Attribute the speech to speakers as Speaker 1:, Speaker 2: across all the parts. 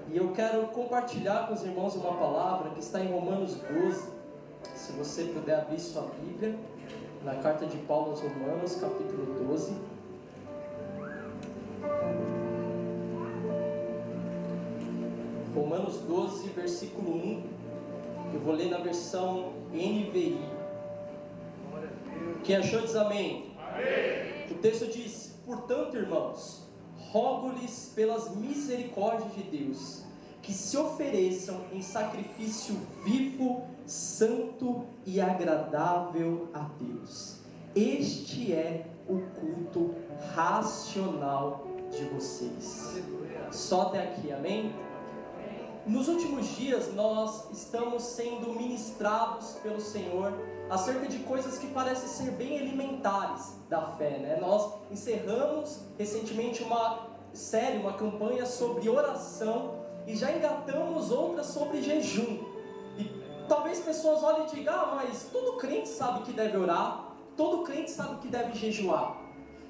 Speaker 1: E eu quero compartilhar com os irmãos uma palavra que está em Romanos 12. Se você puder abrir sua Bíblia, na carta de Paulo aos Romanos, capítulo 12. Romanos 12, versículo 1. Eu vou ler na versão NVI. Quem achou diz amém. Amém. O texto diz: portanto, irmãos, rogo-lhes pelas misericórdias de Deus, que se ofereçam em sacrifício vivo, santo e agradável a Deus. Este é o culto racional de vocês. Só até aqui, amém? Nos últimos dias nós estamos sendo ministrados pelo Senhor acerca de coisas que parecem ser bem elementares da fé, né? Nós encerramos recentemente uma série, uma campanha sobre oração e já engatamos outras sobre jejum. E talvez pessoas olhem e digam: mas todo crente sabe que deve orar, todo crente sabe que deve jejuar.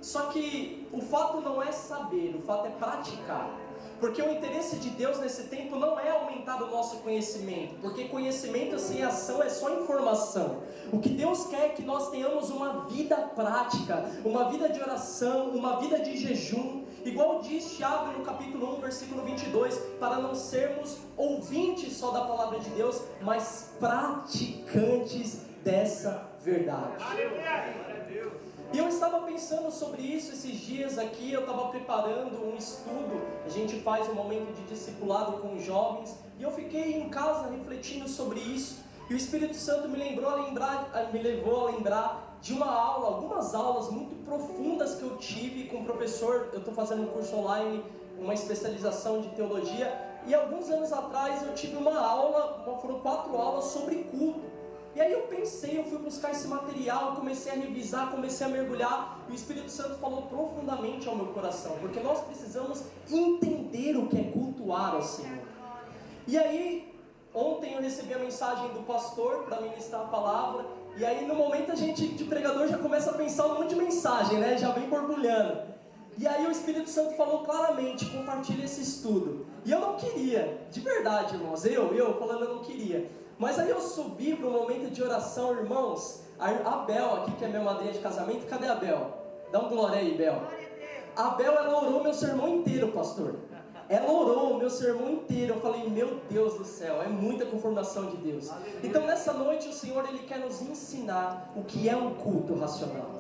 Speaker 1: Só que o fato não é saber, o fato é praticar. Porque o interesse de Deus nesse tempo não é aumentar o nosso conhecimento, porque conhecimento sem ação é só informação. O que Deus quer é que nós tenhamos uma vida prática, uma vida de oração, uma vida de jejum, igual diz Tiago no capítulo 1, versículo 22, para não sermos ouvintes só da palavra de Deus, mas praticantes dessa verdade. E eu estava pensando sobre isso esses dias aqui, eu estava preparando um estudo, a gente faz um momento de discipulado com os jovens, e eu fiquei em casa refletindo sobre isso, e o Espírito Santo me levou a lembrar de uma aula, algumas aulas muito profundas que eu tive com o professor. Eu estou fazendo um curso online, uma especialização de teologia, e alguns anos atrás eu tive uma aula, foram 4 aulas sobre culto. E aí eu pensei, eu fui buscar esse material, comecei a revisar, comecei a mergulhar, e o Espírito Santo falou profundamente ao meu coração, porque nós precisamos entender o que é cultuar ao Senhor. E aí, ontem eu recebi a mensagem do pastor para ministrar a palavra, e aí no momento a gente de pregador já começa a pensar um monte de mensagem, né? Já vem borbulhando. E aí o Espírito Santo falou claramente: compartilha esse estudo. E eu não queria, de verdade, irmãos, eu falando eu não queria. Mas aí eu subi para um momento de oração, irmãos. A Bel aqui, que é minha madrinha de casamento, cadê a Bel? Dá um glória aí, Bel. A Bel, ela orou meu sermão inteiro, pastor. Ela orou o meu sermão inteiro. Eu falei: meu Deus do céu, é muita conformação de Deus. Então nessa noite o Senhor, Ele quer nos ensinar o que é um culto racional.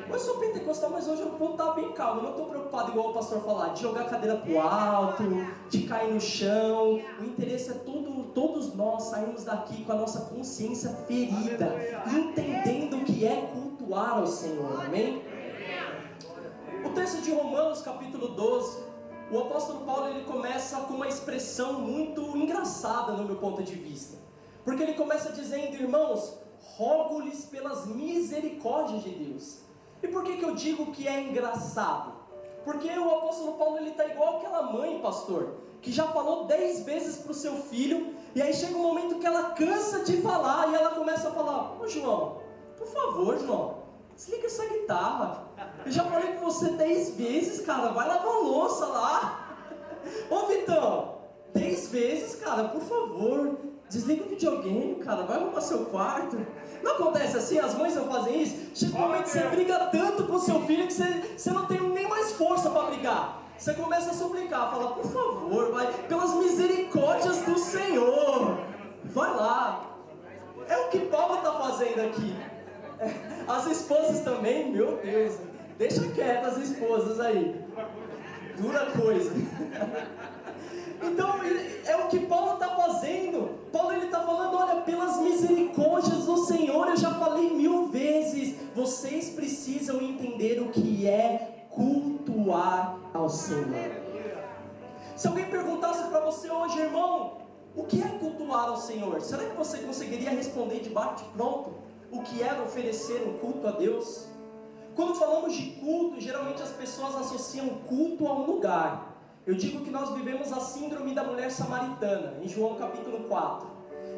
Speaker 1: Eu sou pentecostal, mas hoje eu vou estar bem calmo. Eu não estou preocupado, igual o pastor falar, de jogar a cadeira para o alto, de cair no chão. O interesse é todos nós sairmos daqui com a nossa consciência ferida, entendendo o que é cultuar ao Senhor, amém? O texto de Romanos capítulo 12, o apóstolo Paulo, ele começa com uma expressão muito engraçada no meu ponto de vista. Porque ele começa dizendo: irmãos, rogo-lhes pelas misericórdias de Deus. E por que eu digo que é engraçado? Porque o apóstolo Paulo, ele está igual aquela mãe, pastor, que já falou 10 vezes para o seu filho, e aí chega um momento que ela cansa de falar, e ela começa a falar: ô João, por favor, João, desliga essa guitarra. Eu já falei com você 10 vezes, cara, vai lavar a louça lá. Ô Vitão, 10 vezes, cara, por favor, desliga o videogame, cara, vai arrumar seu quarto. Não acontece assim? As mães não fazem isso? Chega um momento que você briga tanto com seu filho que você não tem nem mais força para brigar. Você começa a suplicar, fala: por favor, vai, pelas misericórdias do Senhor, vai lá. É o que Paulo está fazendo aqui. As esposas também, meu Deus, deixa quieto as esposas aí. Dura coisa. Então é o que Paulo está fazendo. Paulo, ele está falando: olha, pelas misericórdias do Senhor, eu já falei 1000 vezes, vocês precisam entender o que é cultuar ao Senhor. Se alguém perguntasse para você hoje: irmão, o que é cultuar ao Senhor? Será que você conseguiria responder de bate-pronto o que é oferecer um culto a Deus? Quando falamos de culto, geralmente as pessoas associam culto a um lugar. Eu digo que nós vivemos a síndrome da mulher samaritana, em João capítulo 4.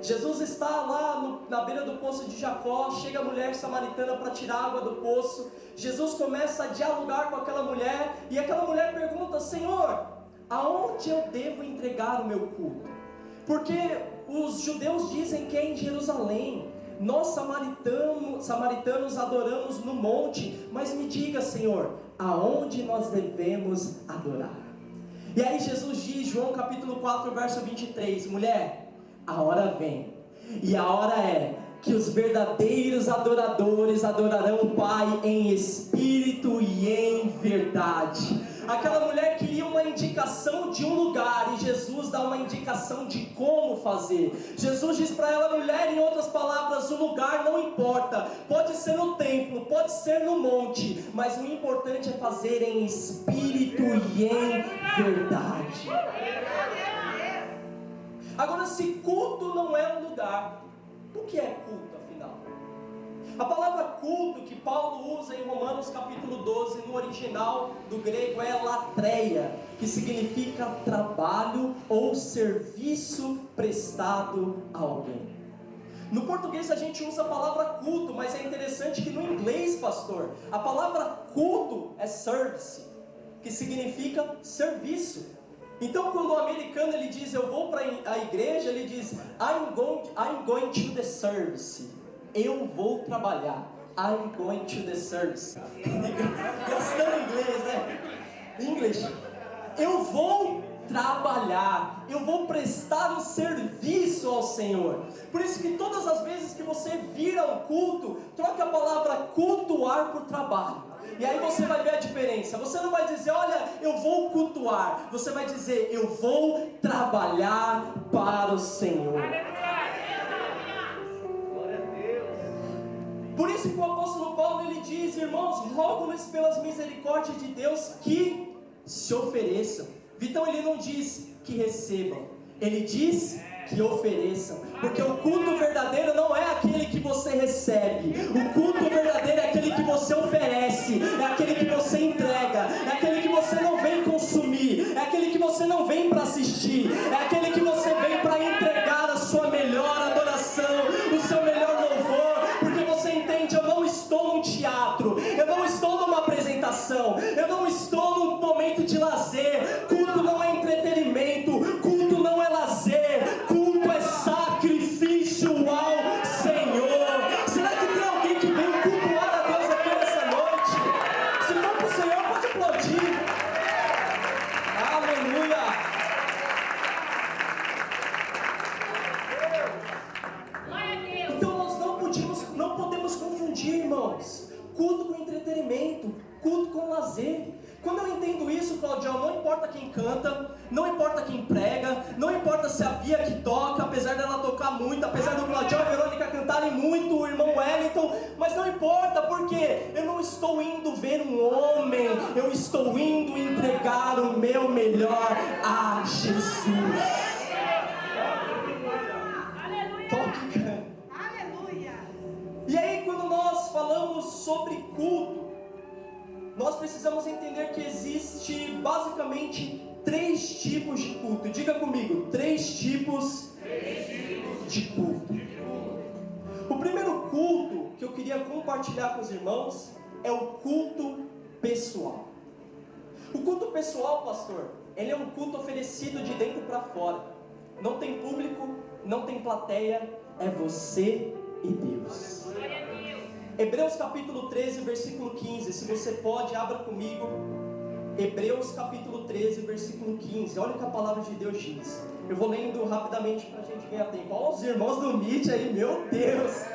Speaker 1: Jesus está lá na beira do poço de Jacó, chega a mulher samaritana para tirar água do poço. Jesus começa a dialogar com aquela mulher, e aquela mulher pergunta: Senhor, aonde eu devo entregar o meu culto? Porque os judeus dizem que é em Jerusalém. Nós samaritanos adoramos no monte, mas me diga, Senhor, aonde nós devemos adorar? E aí Jesus diz, João capítulo 4, verso 23, mulher, a hora vem, e a hora é, que os verdadeiros adoradores adorarão o Pai em espírito e em verdade. Aquela mulher queria uma indicação de um lugar, e Jesus dá uma indicação de como fazer. Jesus diz para ela, mulher, em outras palavras, o lugar não importa, pode ser no templo, pode ser no monte, mas o importante é fazer em espírito e em verdade. Agora, se culto não é um lugar, o que é culto, afinal? A palavra culto que Paulo usa em Romanos capítulo 12, no original do grego, é latreia, que significa trabalho ou serviço prestado a alguém. No português a gente usa a palavra culto, mas é interessante que no inglês, pastor, a palavra culto é service, que significa serviço. Então, quando o americano ele diz, eu vou para a igreja, ele diz, I'm going to the service. Eu vou trabalhar. I'm going to the service. Gastando inglês, né? English. Eu vou trabalhar. Eu vou prestar um serviço ao Senhor. Por isso que todas as vezes que você vir a um culto, troque a palavra cultuar por trabalho. E aí você vai ver a diferença. Você não vai dizer, olha, eu vou cultuar. Você vai dizer, eu vou trabalhar para o Senhor. Por isso que o apóstolo Paulo ele diz, irmãos, rogo-lhes pelas misericórdias de Deus que se ofereçam. Então ele não diz que recebam, ele diz que ofereçam, porque o culto verdadeiro não é aquele que você recebe, o culto verdadeiro é aquele que você oferece, é aquele que você entrega, é aquele que você não vem consumir, é aquele que você não vem para assistir, é aquele que você vem para entregar a sua melhor adoração, o seu melhor louvor, porque você entende, eu não estou num teatro, eu não estou numa apresentação, eu não estou num momento de lazer. Culto não é entretenimento, culto não é lazer, culto é sacrifício ao Senhor. Será que tem alguém que vem cultuar a Deus aqui nessa noite? Se for para o Senhor, pode aplaudir. Aleluia. Então nós não podemos confundir, irmãos, culto com entretenimento, culto com lazer. Quando eu entendo isso, Claudião, não importa quem canta, não importa quem prega, não importa se a Bia que toca, apesar dela tocar muito, apesar do Claudião e a Verônica cantarem muito, o irmão Wellington, mas não importa, porque eu não estou indo ver um homem, eu estou indo entregar o meu melhor a Jesus. Toque, canta. E aí, quando nós falamos sobre culto, nós precisamos entender que existe basicamente 3 tipos de culto. Diga comigo, 3 tipos de culto. O primeiro culto que eu queria compartilhar com os irmãos é o culto pessoal. O culto pessoal, pastor, ele é um culto oferecido de dentro para fora. Não tem público, não tem plateia, é você e Deus. Hebreus capítulo 13, versículo 15, se você pode, abra comigo. Hebreus capítulo 13, versículo 15, olha o que a palavra de Deus diz. Eu vou lendo rapidamente para a gente ganhar tempo. Olha os irmãos do Meet aí, meu Deus.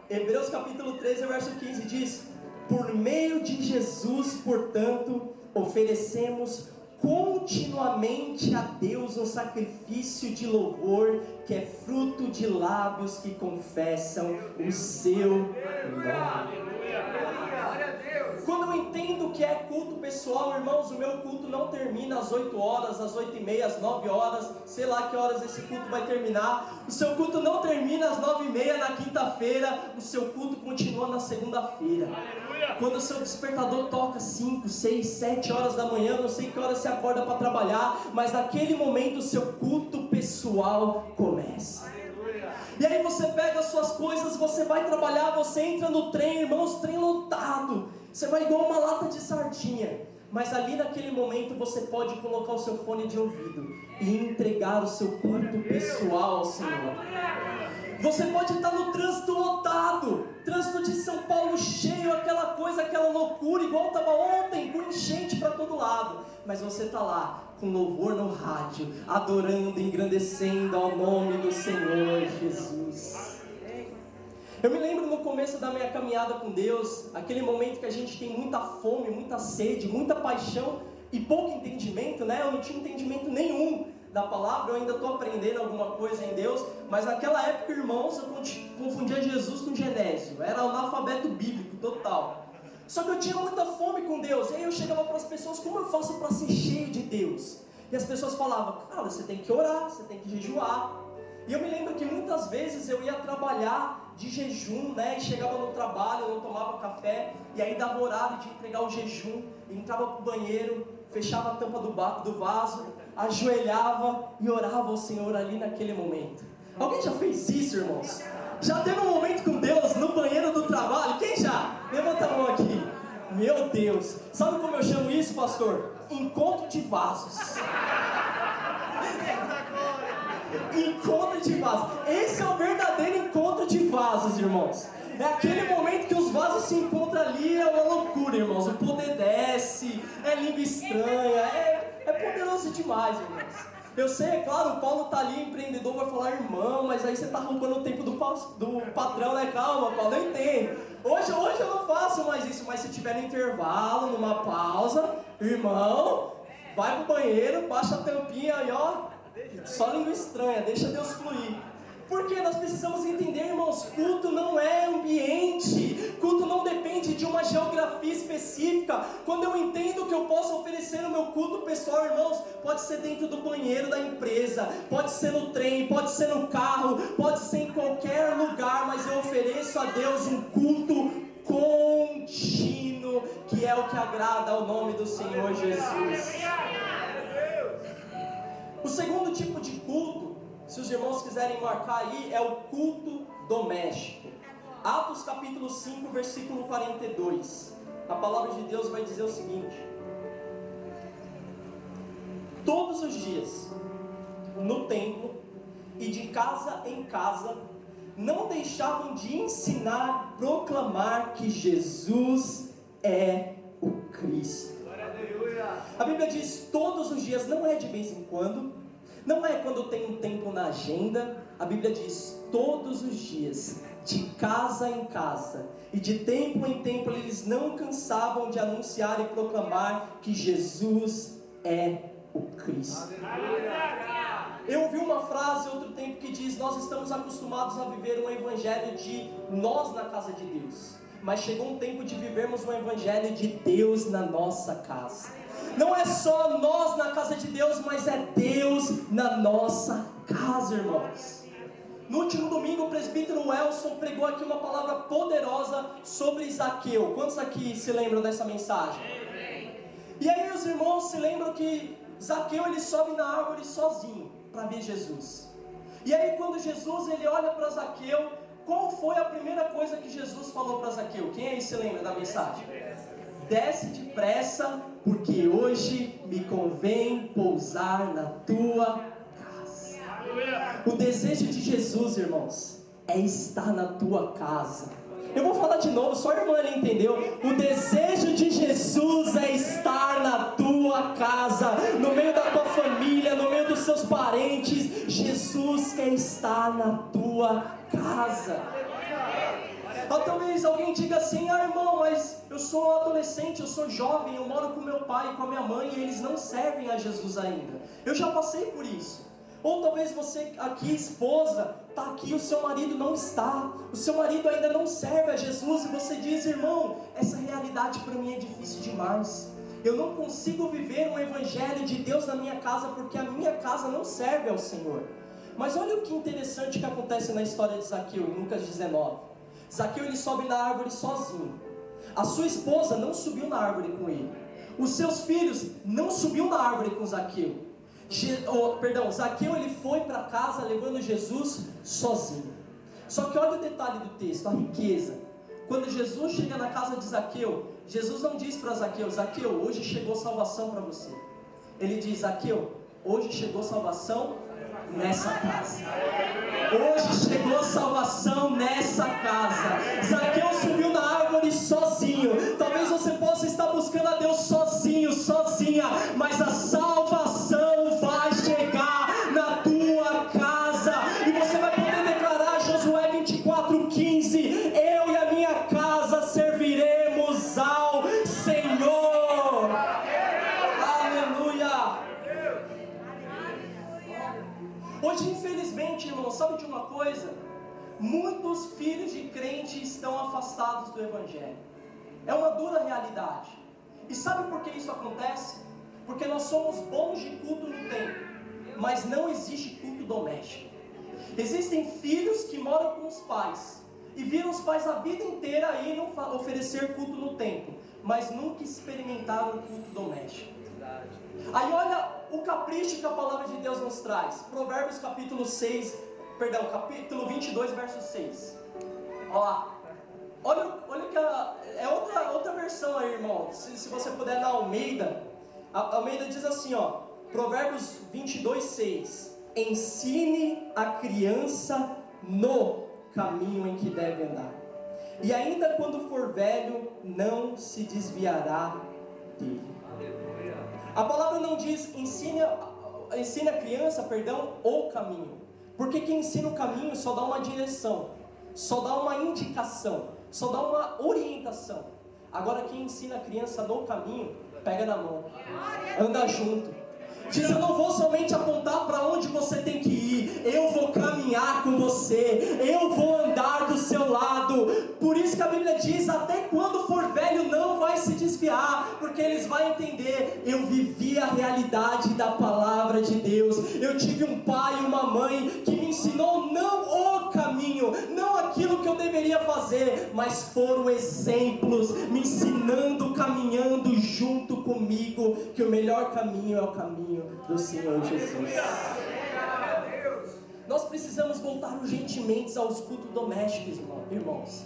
Speaker 1: Hebreus capítulo 13, verso 15 diz: por meio de Jesus, portanto, oferecemos continuamente a Deus um sacrifício de louvor, que é fruto de lábios que confessam o seu nome. Quando eu entendo que é culto pessoal, irmãos, o meu culto não termina às 8 horas, às 8h30, às 9 horas, sei lá que horas esse culto vai terminar. O seu culto não termina às 9h30 na quinta-feira, o seu culto continua na segunda-feira. Quando o seu despertador toca 5, 6, 7 horas da manhã, não sei que hora você acorda para trabalhar, mas naquele momento o seu culto pessoal começa. E aí você pega as suas coisas, você vai trabalhar, você entra no trem, irmãos, trem lotado. Você vai igual uma lata de sardinha. mas ali naquele momento você pode colocar o seu fone de ouvido e entregar o seu culto pessoal ao Senhor. Você pode estar no trânsito lotado, trânsito de São Paulo cheio, aquela coisa, aquela loucura, igual estava ontem, com enchente para todo lado, mas você está lá, com louvor no rádio, adorando, engrandecendo ao nome do Senhor Jesus. Eu me lembro no começo da minha caminhada com Deus, aquele momento que a gente tem muita fome, muita sede, muita paixão e pouco entendimento, né? Eu não tinha entendimento nenhum da palavra, eu ainda estou aprendendo alguma coisa em Deus, mas naquela época, irmãos, eu confundia Jesus com Genésio, era analfabeto bíblico total. Só que eu tinha muita fome com Deus, e aí eu chegava para as pessoas, como eu faço para ser cheio de Deus? E as pessoas falavam, cara, você tem que orar, você tem que jejuar. E eu me lembro que muitas vezes eu ia trabalhar de jejum, né? E chegava no trabalho, eu não tomava café, e aí dava horário de entregar o jejum, entrava pro banheiro, fechava a tampa do vaso, ajoelhava e orava ao Senhor ali naquele momento. Alguém já fez isso, irmãos? Já teve um momento com Deus no banheiro do trabalho? Quem já? Levanta a mão aqui. Meu Deus, sabe como eu chamo isso, pastor? Encontro de vasos. Encontro de vasos. Esse é o verdadeiro encontro de vasos, irmãos. É aquele momento que os vasos se encontram ali, é uma loucura, irmãos. O poder desce, é língua estranha, é poderoso demais, irmãos. Eu sei, é claro, o Paulo tá ali, empreendedor, vai falar irmão, mas aí você tá roubando o tempo do patrão, né? Calma, Paulo, eu entendo. Hoje eu não faço mais isso, mas se tiver no intervalo, numa pausa, irmão, vai pro banheiro, baixa a tampinha aí, ó, só língua estranha, deixa Deus fluir. Porque nós precisamos entender, irmãos, culto não é ambiente, culto não depende de uma geografia específica. Quando eu entendo que eu posso oferecer o meu culto pessoal, irmãos, pode ser dentro do banheiro da empresa, pode ser no trem, pode ser no carro, pode ser em qualquer lugar, mas eu ofereço a Deus um culto contínuo, que é o que agrada ao nome do Senhor Jesus. O segundo tipo de culto, se os irmãos quiserem marcar aí, é o culto doméstico. Atos capítulo 5, versículo 42. A palavra de Deus vai dizer o seguinte: todos os dias, no templo e de casa em casa, não deixavam de ensinar, proclamar que Jesus é o Cristo. A Bíblia diz todos os dias, não é de vez em quando, não é quando tem um tempo na agenda. A Bíblia diz todos os dias, de casa em casa, e de tempo em tempo eles não cansavam de anunciar e proclamar que Jesus é o Cristo. Eu ouvi uma frase outro tempo que diz: nós estamos acostumados a viver um evangelho de nós na casa de Deus, mas chegou um tempo de vivermos um evangelho de Deus na nossa casa. Não é só nós na casa de Deus, mas é Deus na nossa casa, irmãos. No último domingo o presbítero Welson pregou aqui uma palavra poderosa sobre Zaqueu. Quantos aqui se lembram dessa mensagem? E aí os irmãos se lembram que Zaqueu ele sobe na árvore sozinho para ver Jesus. E aí quando Jesus ele olha para Zaqueu, qual foi a primeira coisa que Jesus falou para Zaqueu? Quem aí se lembra da mensagem? Desce depressa, porque hoje me convém pousar na tua casa. O desejo de Jesus, irmãos, é estar na tua casa. Eu vou falar de novo, só a irmã ali entendeu. O desejo de Jesus é estar na tua casa, no meio da tua família, no meio dos seus parentes. Jesus quer estar na tua casa. Ou talvez alguém diga assim: ah, irmão, mas eu sou um adolescente, eu sou jovem, eu moro com meu pai e com a minha mãe e eles não servem a Jesus ainda. Eu já passei por isso. Ou talvez você aqui, esposa, está aqui e o seu marido não está, o seu marido ainda não serve a Jesus e você diz: irmão, essa realidade para mim é difícil demais. Eu não consigo viver um evangelho de Deus na minha casa porque a minha casa não serve ao Senhor. Mas olha o que interessante que acontece na história de Zaqueu, em Lucas 19. Zaqueu ele sobe na árvore sozinho. A sua esposa não subiu na árvore com ele. Os seus filhos não subiu na árvore com Zaqueu. Zaqueu ele foi para casa levando Jesus sozinho. Só que olha o detalhe do texto, a riqueza. Quando Jesus chega na casa de Zaqueu, Jesus não diz para Zaqueu: Zaqueu, hoje chegou salvação para você. Ele diz: Zaqueu, hoje chegou salvação nessa casa. Hoje chegou salvação nessa casa. Zaqueu subiu na árvore sozinho. Talvez você possa estar buscando a Deus sozinho, sozinha, mas a salvação vai chegar na tua casa. E você vai poder declarar Josué 24:15: eu e a minha casa serviremos ao Senhor. Aleluia. Hoje, infelizmente, irmão, sabe de uma coisa? Muitos filhos de crente estão afastados do Evangelho. É uma dura realidade. E sabe por que isso acontece? Porque nós somos bons de culto no templo, mas não existe culto doméstico. Existem filhos que moram com os pais e viram os pais a vida inteira aí não oferecer culto no templo, mas nunca experimentaram o culto doméstico. Aí olha o capricho que a palavra de Deus nos traz. Provérbios capítulo 22, verso 6. Olha que é outra versão aí, irmão. Se você puder na Almeida. A Almeida diz assim, Provérbios 22, 6. Ensine a criança no caminho em que deve andar, e ainda quando for velho, não se desviará dele. A palavra não diz ensine a criança, o caminho. Porque quem ensina o caminho só dá uma direção, só dá uma indicação, só dá uma orientação. Agora quem ensina a criança no caminho, pega na mão, anda junto. Diz: eu não vou somente apontar para onde você tem que ir, eu vou caminhar com você, eu vou andar do seu lado. Por isso que a Bíblia diz: até quando for velho não vai se desviar, porque eles vão entender: eu vivi a realidade da palavra de Deus. Eu tive um pai e uma mãe que me ensinou não o caminho, não aquilo que eu deveria fazer, mas foram exemplos, me ensinando, caminhando junto comigo, que o melhor caminho é o caminho do Senhor Jesus. Nós precisamos voltar urgentemente aos cultos domésticos, irmãos.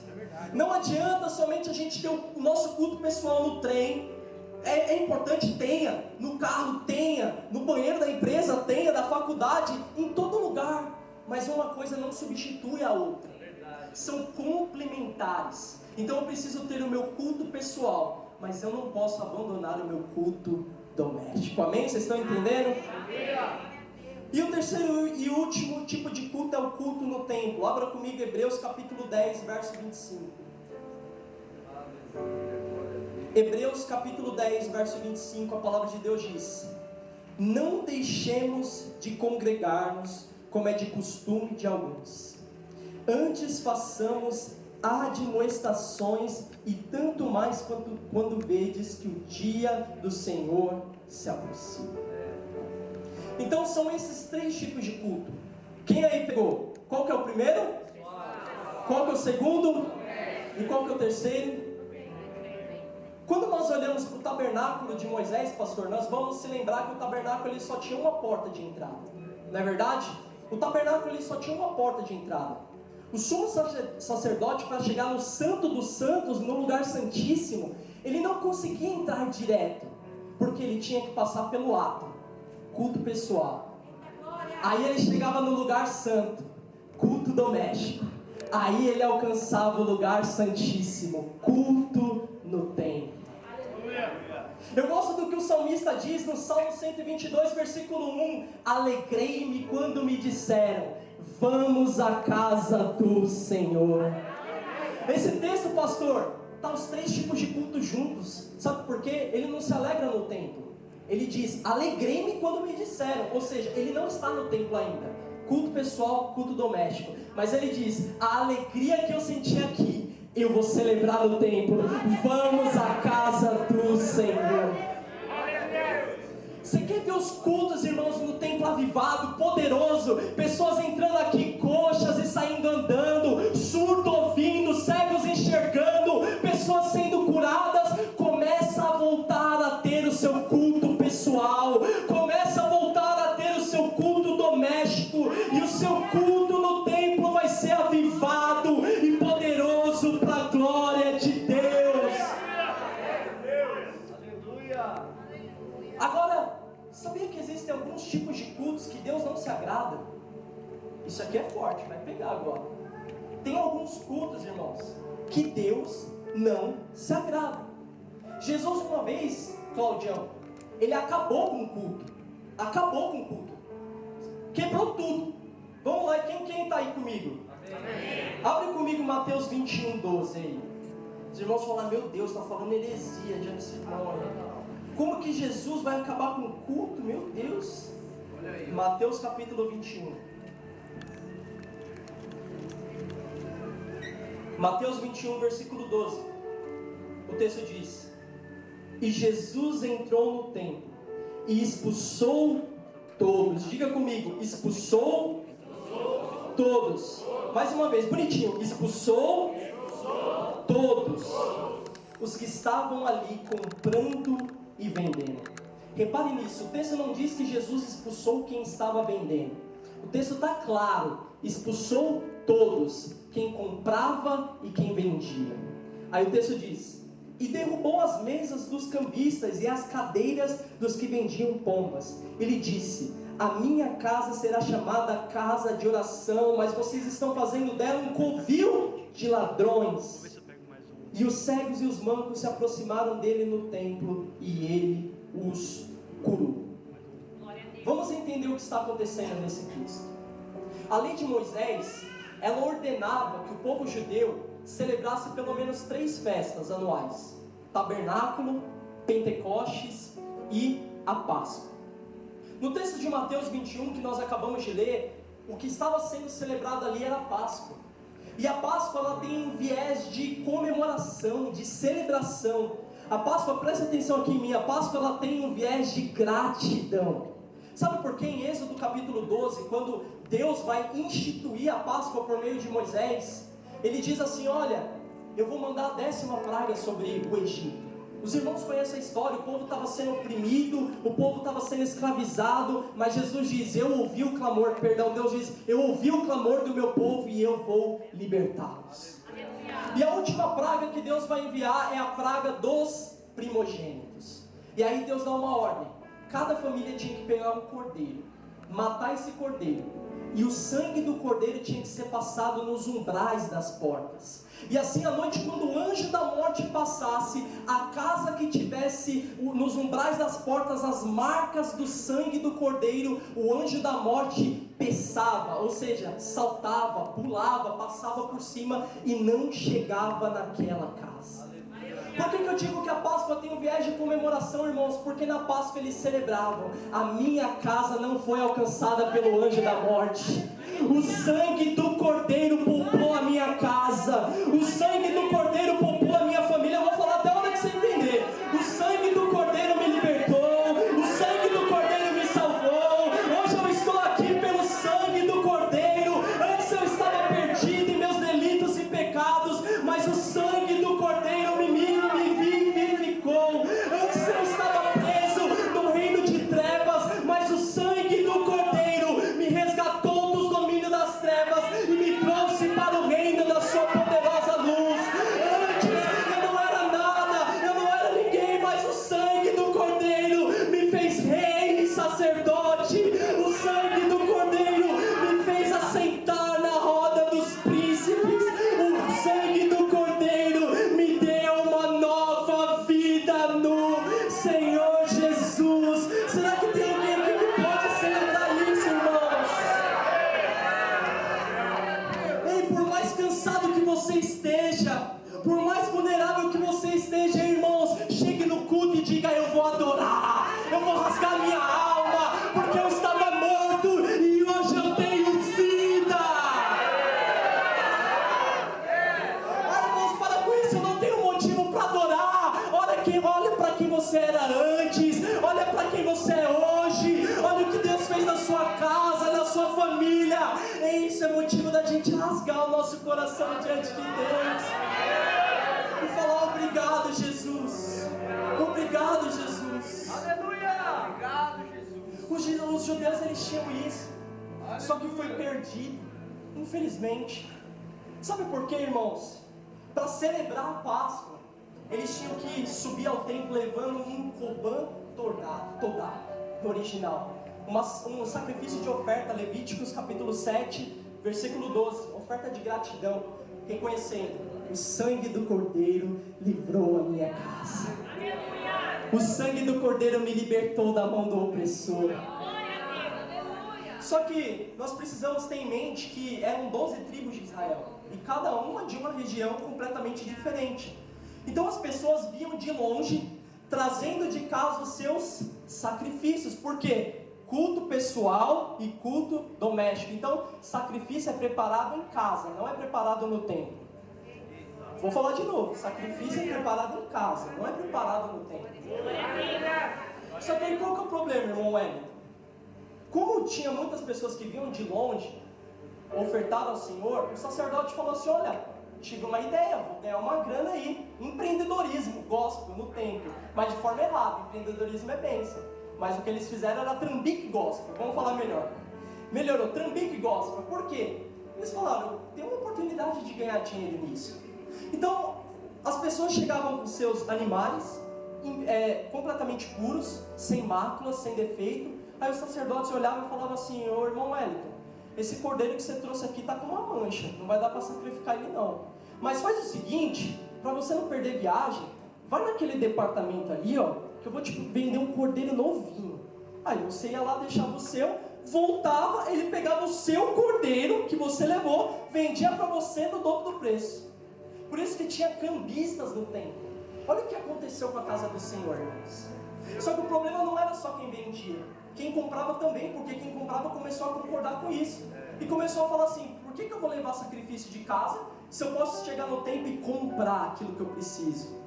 Speaker 1: Não adianta somente a gente ter o nosso culto pessoal no trem. É importante, tenha, no carro tenha, no banheiro da empresa tenha, da faculdade, em todo lugar. Mas uma coisa não substitui a outra. São complementares. Então eu preciso ter o meu culto pessoal, mas eu não posso abandonar o meu culto doméstico. Amém? Vocês estão entendendo? E o terceiro e último tipo de culto é o culto no templo. Abra comigo Hebreus capítulo 10, verso 25. Hebreus capítulo 10, verso 25, a palavra de Deus diz: não deixemos de congregar-nos, como é de costume de alguns. Antes façamos admoestações, e tanto mais quando vedes que o dia do Senhor se aproxima. Então são esses três tipos de culto. Quem aí pegou? Qual que é o primeiro? Qual que é o segundo? E qual que é o terceiro? Quando nós olhamos para o tabernáculo de Moisés, pastor, nós vamos se lembrar que o tabernáculo ele só tinha uma porta de entrada. Não é verdade? O tabernáculo ele só tinha uma porta de entrada. O sumo sacerdote, para chegar no Santo dos Santos, no lugar santíssimo, ele não conseguia entrar direto, porque ele tinha que passar pelo átrio, culto pessoal. Aí ele chegava no lugar santo, culto doméstico. Aí ele alcançava o lugar santíssimo, culto no templo. Eu gosto do que o salmista diz no Salmo 122, versículo 1: alegrei-me quando me disseram, vamos à casa do Senhor. Esse texto, pastor, está os três tipos de culto juntos. Sabe por quê? Ele não se alegra no templo. Ele diz, alegrei-me quando me disseram. Ou seja, ele não está no templo ainda. Culto pessoal, culto doméstico. Mas ele diz, a alegria que eu senti aqui, eu vou celebrar no templo. Vamos à casa do Senhor. Você quer ver os cultos, irmãos, no templo avivado, poderoso? Pessoas entrando aqui coxas e saindo andando, surdo ouvindo, cegos enxergando, pessoas sendo curadas. Começa a voltar a ter o seu culto pessoal, começa a voltar a ter o seu culto doméstico, e o seu culto no templo vai ser avivado e poderoso para a glória de Deus. que Deus não se agrada. Isso aqui é forte, vai pegar agora. Tem alguns cultos, irmãos, que Deus não se agrada. Jesus uma vez, Claudião, ele acabou com o culto. Acabou com o culto. Quebrou tudo. Vamos lá, quem está aí comigo? Amém. Abre comigo Mateus 21, 12 aí. Os irmãos falam, meu Deus, está falando heresia diante desse irmão aí. Como que Jesus vai acabar com o culto? Meu Deus. Olha aí. Mateus capítulo 21. Mateus 21, versículo 12. O texto diz: E Jesus entrou no templo e expulsou todos. Diga comigo, expulsou todos. Mais uma vez, bonitinho. Expulsou todos os que estavam ali comprando e vendendo. Repare nisso, o texto não diz que Jesus expulsou quem estava vendendo. O texto está claro, expulsou todos, quem comprava e quem vendia. Aí o texto diz: e derrubou as mesas dos cambistas e as cadeiras dos que vendiam pombas. Ele disse: a minha casa será chamada casa de oração, mas vocês estão fazendo dela um covil de ladrões. E os cegos e os mancos se aproximaram dele no templo e ele os curou. Vamos entender o que está acontecendo nesse texto. A lei de Moisés, ela ordenava que o povo judeu celebrasse pelo menos 3 festas anuais: Tabernáculo, Pentecostes e a Páscoa. No texto de Mateus 21 que nós acabamos de ler, o que estava sendo celebrado ali era a Páscoa. E a Páscoa, ela tem um viés de comemoração, de celebração. A Páscoa, presta atenção aqui em mim, a Páscoa ela tem um viés de gratidão. Sabe por quê? Em Êxodo capítulo 12, quando Deus vai instituir a Páscoa por meio de Moisés, ele diz assim: olha, eu vou mandar a 10ª praga sobre o Egito. Os irmãos conhecem a história, o povo estava sendo oprimido, o povo estava sendo escravizado, mas Jesus diz: eu ouvi o clamor, Deus diz: eu ouvi o clamor do meu povo e eu vou libertá-los. E a última praga que Deus vai enviar é a praga dos primogênitos. E aí Deus dá uma ordem: cada família tinha que pegar um cordeiro, matar esse cordeiro, e o sangue do cordeiro tinha que ser passado nos umbrais das portas. E assim à noite, quando o anjo da morte passasse, a casa que tivesse nos umbrais das portas as marcas do sangue do cordeiro, o anjo da morte pesava, ou seja, saltava, pulava, passava por cima e não chegava naquela casa. Por que eu digo que a Páscoa tem um viés de comemoração, irmãos? Porque na Páscoa eles celebravam: a minha casa não foi alcançada pelo anjo da morte. O sangue do cordeiro poupou a minha casa. O sangue do cordeiro poupou a minha família. Eu vou falar até a hora que você entender. O sangue do cordeiro me libertou. O sangue do cordeiro me salvou. Hoje eu estou aqui pelo sangue do cordeiro. Antes eu estava perdido em meus delitos e pecados, mas o sangue do cordeiro me vivificou. Antes eu estava preso no reino de trevas, mas o sangue do cordeiro me resgatou dos domínios das trevas e me trouxe para o reino da sua poderosa luz. Antes eu não era nada, eu não era ninguém, mas o sangue do cordeiro me fez rei e sacerdote. O sangue do cordeiro me fez assentar na roda dos príncipes. O sangue do cordeiro me deu uma nova vida no Senhor Jesus. Será que tem alguém aqui que pode celebrar isso, irmãos? Ei, por mais cansado que você esteja, por mais vulnerável que você esteja, irmãos, chegue no culto e diga: eu vou adorar, eu vou rasgar minha alma, porque eu estava morto e hoje eu tenho vida. Irmãos, para com isso, eu não tenho motivo para adorar. Olha para quem você era antes, olha para quem você é hoje, olha o que Deus fez na sua casa, na sua família. E isso é motivo da gente rasgar o nosso coração diante de Deus e falar: obrigado, Jesus. Obrigado, Jesus.
Speaker 2: Aleluia! Obrigado, Jesus.
Speaker 1: Os judeus, eles tinham isso, só que foi perdido, infelizmente. Sabe por quê, irmãos? Para celebrar a Páscoa, eles tinham que subir ao templo levando um corban todá, no original. um sacrifício de oferta, Levíticos capítulo 7, versículo 12, oferta de gratidão, reconhecendo: o sangue do Cordeiro livrou a minha casa. O sangue do Cordeiro me libertou da mão do opressor. Só que nós precisamos ter em mente que eram 12 tribos de Israel, e cada uma de uma região completamente diferente. Então as pessoas vinham de longe, trazendo de casa os seus sacrifícios. Por quê? Culto pessoal e culto doméstico. Então, sacrifício é preparado em casa, não é preparado no templo. Vou falar de novo: sacrifício é preparado em casa, não é preparado no templo. Só que aí qual que é o problema, irmão Wellington? Como tinha muitas pessoas que vinham de longe ofertar ao Senhor, o sacerdote falou assim: olha, tive uma ideia, vou ganhar uma grana aí, empreendedorismo, gospel no templo, mas de forma errada. Empreendedorismo é bênção, mas o que eles fizeram era trambique gospel. Vamos falar melhor. Melhorou, trambique gospel. Por quê? Eles falaram: tem uma oportunidade de ganhar dinheiro nisso. Então, as pessoas chegavam com seus animais completamente puros, sem máculas, sem defeito. Aí os sacerdotes olhavam e falavam assim: ô irmão Wellington, esse cordeiro que você trouxe aqui está com uma mancha, não vai dar para sacrificar ele não. Mas faz o seguinte, para você não perder viagem, vai naquele departamento ali, ó, que eu vou te vender um cordeiro novinho. Aí você ia lá, deixava o seu, voltava, ele pegava o seu cordeiro que você levou, vendia para você no dobro do preço. Por isso que tinha cambistas no templo. Olha o que aconteceu com a casa do Senhor, irmãos. Só que o problema não era só quem vendia, quem comprava também, porque quem comprava começou a concordar com isso. E começou a falar assim: por que eu vou levar sacrifício de casa, se eu posso chegar no templo e comprar aquilo que eu preciso?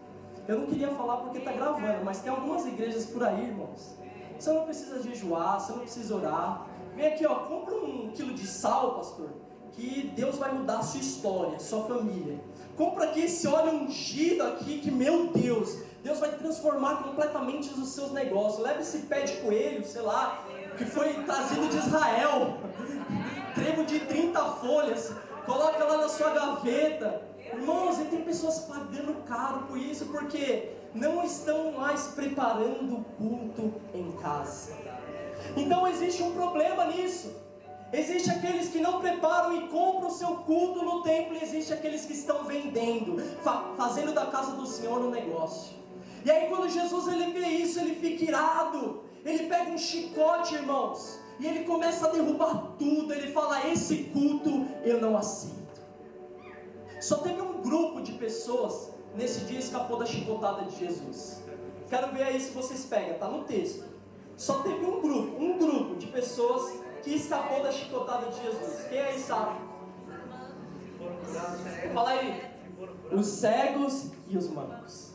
Speaker 1: Eu não queria falar porque está gravando, mas tem algumas igrejas por aí, irmãos. Você não precisa jejuar, você não precisa orar. Vem aqui, ó, compra 1 quilo de sal, pastor, que Deus vai mudar a sua história, sua família. Compra aqui esse óleo ungido aqui, que, meu Deus, Deus vai transformar completamente os seus negócios. Leva esse pé de coelho, sei lá, que foi trazido de Israel, trevo de 30 folhas, coloca lá na sua gaveta. Irmãos, e tem pessoas pagando caro por isso, porque não estão mais preparando o culto em casa. Então existe um problema nisso. Existe aqueles que não preparam e compram o seu culto no templo, e existe aqueles que estão vendendo, fazendo da casa do Senhor um negócio. E aí quando Jesus ele vê isso, ele fica irado. Ele pega um chicote, irmãos, e ele começa a derrubar tudo. Ele fala: esse culto eu não aceito. Só teve um grupo de pessoas nesse dia escapou da chicotada de Jesus. Quero ver aí se vocês pegam, está no texto. Só teve um grupo de pessoas que escapou da chicotada de Jesus. Quem aí sabe? Fala aí. Os cegos e os mancos.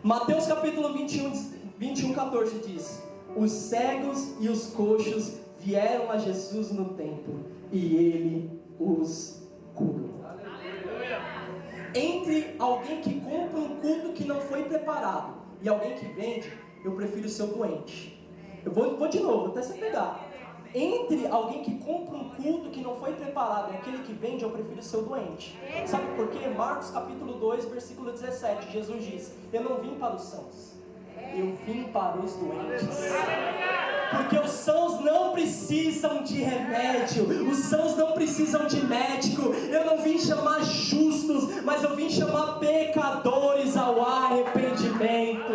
Speaker 1: Mateus capítulo 21, 14 diz: os cegos e os coxos vieram a Jesus no templo, e ele os curou. Entre alguém que compra um culto que não foi preparado e alguém que vende, eu prefiro ser o doente. Eu vou de novo, até você pegar. Entre alguém que compra um culto que não foi preparado e aquele que vende, eu prefiro ser o doente. Sabe por quê? Marcos capítulo 2, versículo 17, Jesus diz: eu não vim para os sãos, eu vim para os doentes. Porque os sãos não precisam de remédio, os sãos não precisam de médico. Eu não vim chamar justos, mas eu vim chamar pecadores ao arrependimento.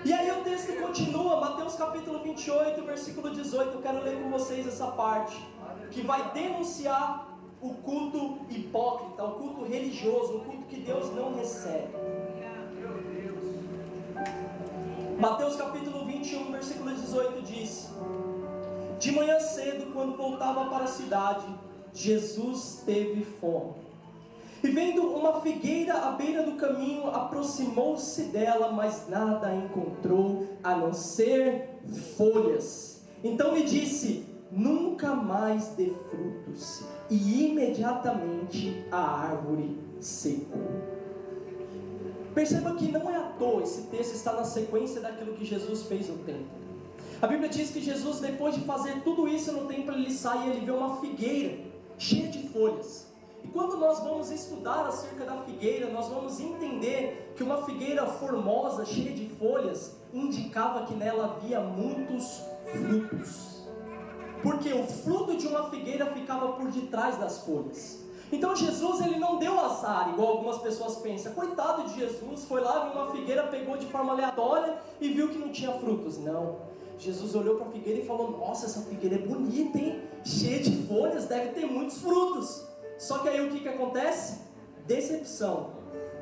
Speaker 1: E aí o texto continua, Mateus capítulo 28, versículo 18, eu quero ler com vocês essa parte, que vai denunciar o culto hipócrita, o culto religioso, o culto que Deus não recebe. Mateus capítulo 21, versículo 18 diz: de manhã cedo, quando voltava para a cidade, Jesus teve fome. E vendo uma figueira à beira do caminho, aproximou-se dela, mas nada encontrou, a não ser folhas. Então lhe disse: nunca mais dê frutos. E imediatamente a árvore secou. Perceba que não é à toa, esse texto está na sequência daquilo que Jesus fez no templo. A Bíblia diz que Jesus, depois de fazer tudo isso no templo, ele sai e ele vê uma figueira cheia de folhas. E quando nós vamos estudar acerca da figueira, nós vamos entender que uma figueira formosa, cheia de folhas, indicava que nela havia muitos frutos. Porque o fruto de uma figueira ficava por detrás das folhas. Então Jesus, ele não deu azar, igual algumas pessoas pensam. Coitado de Jesus, foi lá, viu uma figueira, pegou de forma aleatória e viu que não tinha frutos. Não, Jesus olhou para a figueira e falou: nossa, essa figueira é bonita, hein? Cheia de folhas, deve ter muitos frutos. Só que aí o que acontece? Decepção.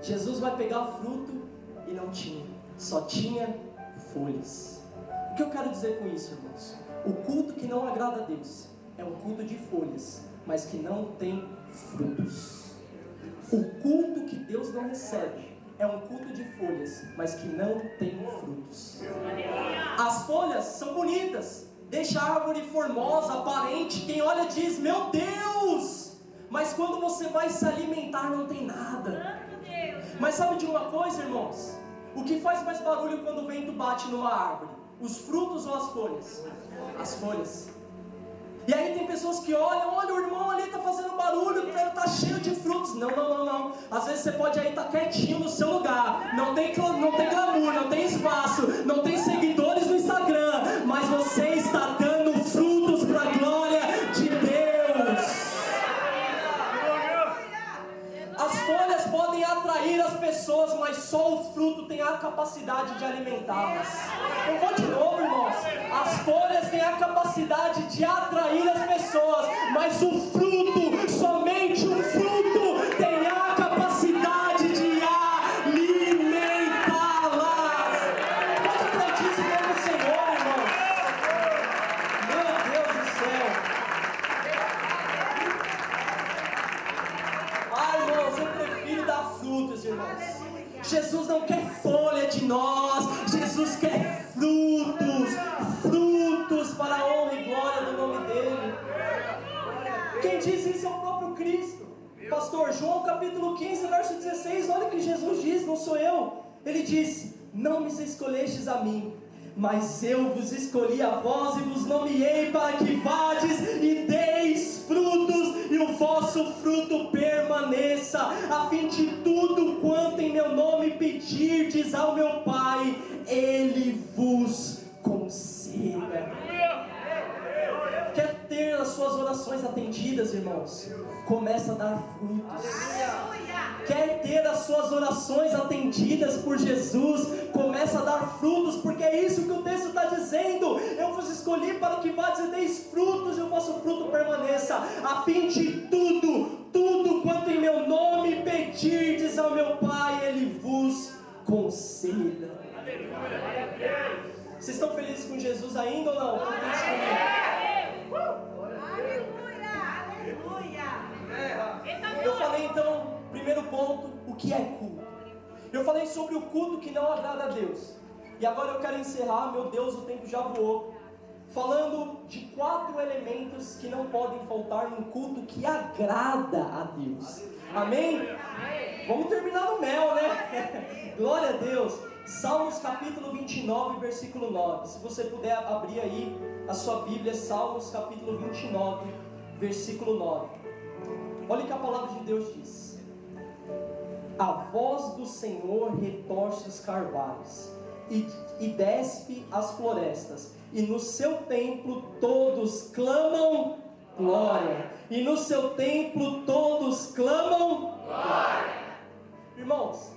Speaker 1: Jesus vai pegar fruto e não tinha, só tinha folhas. O que eu quero dizer com isso, irmãos? O culto que não agrada a Deus é um culto de folhas, mas que não tem frutos. O culto que Deus não recebe é um culto de folhas, mas que não tem frutos. As folhas são bonitas, deixa a árvore formosa, aparente. Quem olha diz: meu Deus! Mas quando você vai se alimentar não tem nada. Mas sabe de uma coisa, irmãos? O que faz mais barulho quando o vento bate numa árvore? Os frutos ou as folhas? As folhas. E aí tem pessoas que olham: olha, o irmão ali está fazendo barulho, está cheio de frutos. Não. Às vezes você pode aí estar quietinho no seu lugar. Não tem glamour, não tem espaço, não tem seguidores no Instagram, mas você está dando frutos para a glória de Deus. As folhas podem atrair as pessoas, mas só o fruto tem a capacidade de alimentá-las. Eu vou de novo, irmãos. As folhas têm a capacidade de atrair as pessoas, mas o fruto, somente o fruto, tem a capacidade de alimentá-las. Pode acreditar isso mesmo, Senhor, irmãos. Meu Deus do céu. Ai, irmãos, eu prefiro dar frutos, irmãos. Jesus não quer folha de nós, Jesus quer frutos para a honra e glória do nome dele. Quem diz isso é o próprio Cristo. Pastor João capítulo 15, verso 16, olha o que Jesus diz, não sou eu. Ele diz: não me escolhestes a mim, mas eu vos escolhi a vós e vos nomeei para que vades e deis frutos, e o vosso fruto permaneça, a fim de tudo quanto em meu nome pedirdes ao meu Pai, Ele vos conceda. Quer ter as suas orações atendidas, irmãos? Começa a dar frutos. Quer ter as suas orações atendidas por Jesus? Começa a dar frutos, porque é isso que o texto está dizendo. Eu vos escolhi para que vades e deis frutos, e o vosso fruto permaneça, a fim de tudo quanto em meu nome pedirdes ao meu Pai, Ele vos conceda. Vocês estão felizes com Jesus ainda ou não? Contente comigo. Eu falei então, primeiro ponto, o que é culto. Eu falei sobre o culto que não agrada a Deus. E agora eu quero encerrar, meu Deus, o tempo já voou, falando de 4 elementos que não podem faltar num culto que agrada a Deus. Amém? Vamos terminar no mel, né? Glória a Deus. Salmos capítulo 29, versículo 9. Se você puder abrir aí a sua Bíblia, Salmos capítulo 29, versículo 9. Olha o que a palavra de Deus diz: a voz do Senhor retorce os carvalhos e despe as florestas, e no seu templo todos clamam glória. E no seu templo todos clamam glória. Irmãos,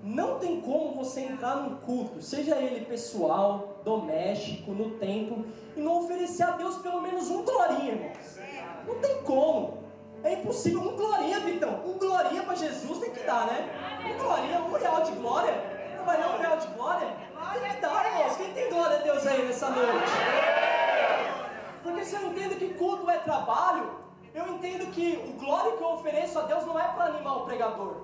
Speaker 1: não tem como você entrar num culto, seja ele pessoal, doméstico, no templo, e não oferecer a Deus pelo menos um glorinha, irmãos. Não tem como. É impossível. Um glorinha, Vitão. Um glorinha para Jesus tem que dar, né? Um glorinha, R$1 de glória. Não vai dar R$1 de glória? Tem que dar, irmãos. Quem tem glória a Deus aí nessa noite? Porque se eu entendo que culto é trabalho, eu entendo que o glória que eu ofereço a Deus não é para animar o pregador,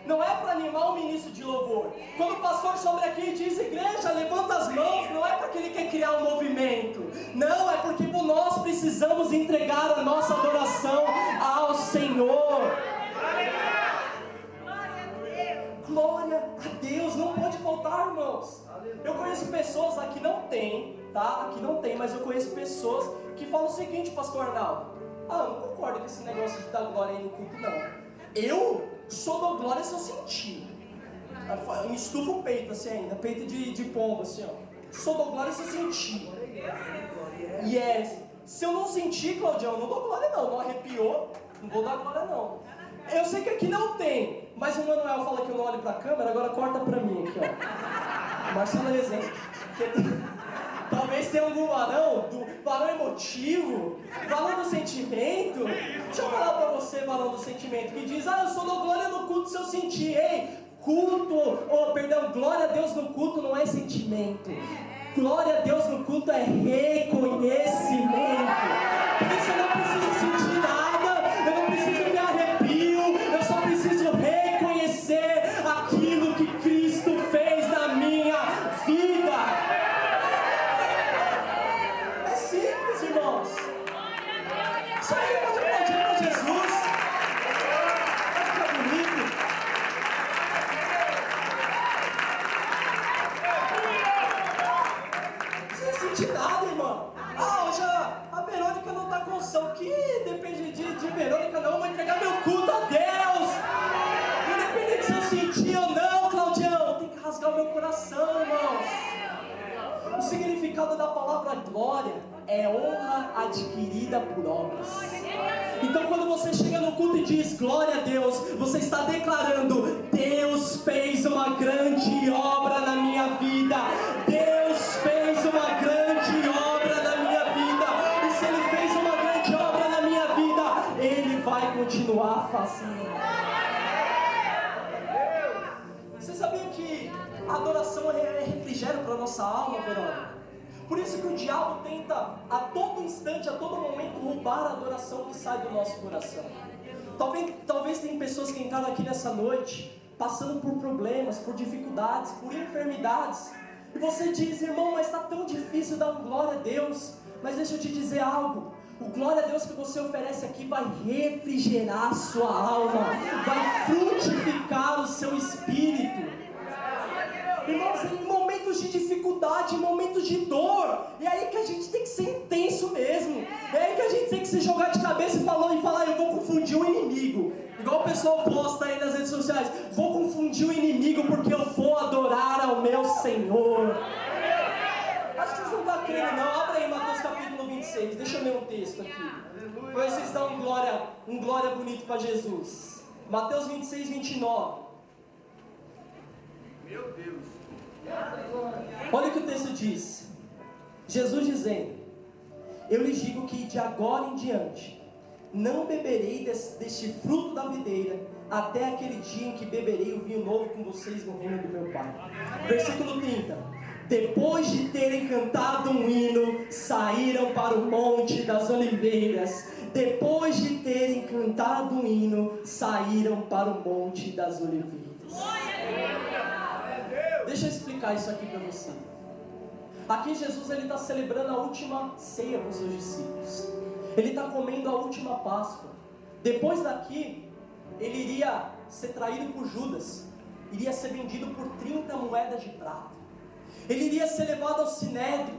Speaker 1: não é para animar o ministro de louvor. Quando o pastor sobe aqui e diz: igreja, levanta as mãos, não é porque ele quer criar um movimento, não, é porque nós precisamos entregar a nossa adoração ao Senhor. Glória a Deus, não pode faltar, irmãos. Eu conheço pessoas, aqui não tem, tá? Aqui não tem, mas eu conheço pessoas que falam o seguinte: pastor Arnaldo, eu não concordo com esse negócio de dar glória aí no culto, não. Eu só dou glória se eu sentir. Estufa o peito assim ainda, peito de pombo assim, ó. Só dou glória se eu sentir. Se eu não sentir, Claudião, eu não dou glória não. Não arrepiou, não vou dar glória não. Eu sei que aqui não tem, mas o Manuel fala que eu não olho pra câmera, agora corta pra mim aqui, ó. Marcelo Rezende. Talvez tenha algum varão emotivo, varão do sentimento. Deixa eu falar pra você, varão do sentimento, que diz, eu só dou glória no culto se eu sentir. Ei, glória a Deus no culto não é sentimento. Glória a Deus no culto é reconhecimento. Por isso eu não preciso sentir nada, eu não preciso ter arrepio, eu só preciso reconhecer aquilo que Cristo fez na minha vida. É simples, irmãos. Isso aí pode aplaudir para Jesus. Vai ficar bonito. Não precisa sentir nada, irmão. Hoje a Verônica não está com som. Que depende de Verônica, não. Eu vou entregar meu culto a Deus. Independente se eu sentir ou não, Claudião. Tem que rasgar o meu coração, irmãos. O significado da palavra glória é honra adquirida por obras. Então quando você chega no culto e diz glória a Deus, você está declarando: Deus fez uma grande obra na minha vida. Deus fez uma grande obra na minha vida. E se Ele fez uma grande obra na minha vida, Ele vai continuar fazendo. Você sabia que a adoração é refrigério para a nossa alma, Verônica? Por isso que o diabo tenta a todo instante, a todo momento, roubar a adoração que sai do nosso coração. Talvez tenha pessoas que entraram aqui nessa noite passando por problemas, por dificuldades, por enfermidades. E você diz: irmão, mas está tão difícil dar um glória a Deus. Mas deixa eu te dizer algo. O glória a Deus que você oferece aqui vai refrigerar a sua alma, vai frutificar o seu espírito. Irmãos, em momentos de dificuldade, em momentos de dor, é aí que a gente tem que ser intenso mesmo. É aí que a gente tem que se jogar de cabeça e falar: eu vou confundir o inimigo. Igual o pessoal posta aí nas redes sociais: vou confundir o inimigo porque eu vou adorar ao meu Senhor. Acho que vocês não estão crendo não. Abra aí Mateus capítulo 26, deixa eu ler um texto aqui. Para vocês darem um glória bonito para Jesus. Mateus 26, 29.
Speaker 2: Meu Deus.
Speaker 1: Olha o que o texto diz. Jesus dizendo: eu lhes digo que de agora em diante não beberei deste fruto da videira, até aquele dia em que beberei o vinho novo com vocês no reino do meu Pai. Versículo 30. Depois de terem cantado um hino, saíram para o Monte das Oliveiras. Depois de terem cantado um hino, saíram para o Monte das Oliveiras. Deixa eu explicar isso aqui para você. Aqui Jesus está celebrando a última ceia com seus discípulos. Ele está comendo a última Páscoa. Depois daqui, ele iria ser traído por Judas. Iria ser vendido por 30 moedas de prata. Ele iria ser levado ao Sinédrio.